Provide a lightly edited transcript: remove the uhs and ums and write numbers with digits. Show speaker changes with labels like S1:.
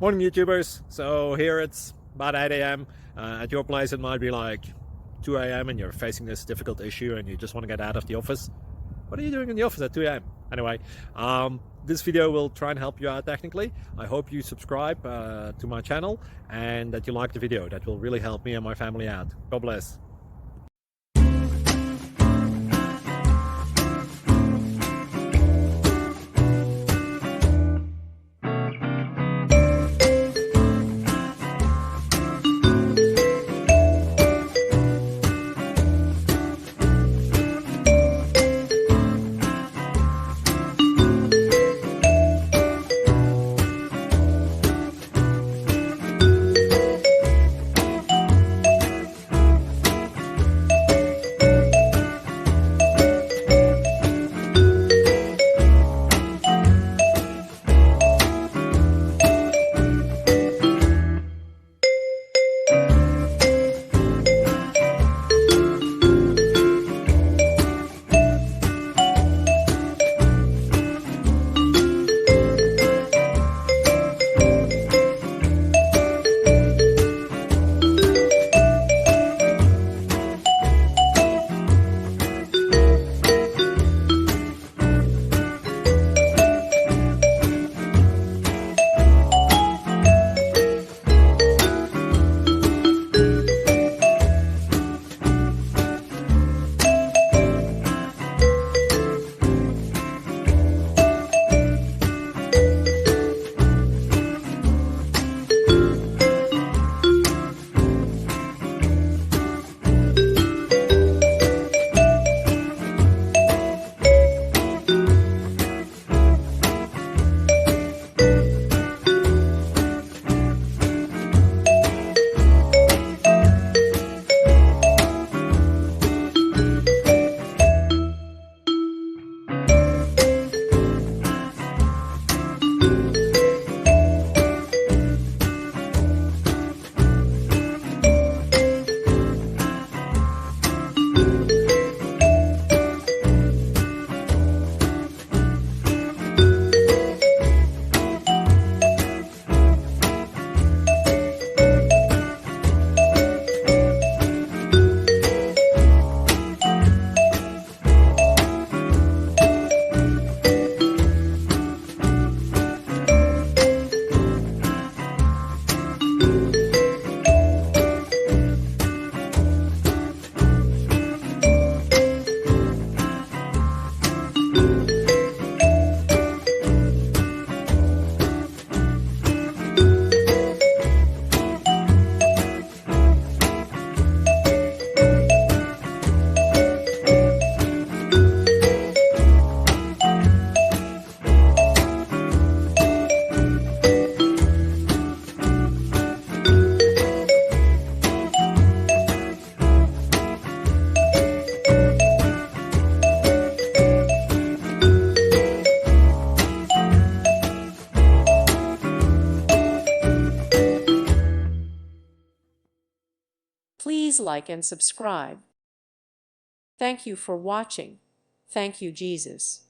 S1: Morning, YouTubers. So here it's about 8 a.m. At your place, it might be like 2 a.m. and you're facing this difficult issue and you just want to get out of the office. What are you doing in the office at 2 a.m.? Anyway, this video will try and help you out technically. I hope you subscribe to my channel and that you like the video. That will really help me and my family out. God bless.
S2: Please like and subscribe. Thank you for watching. Thank you, Jesus.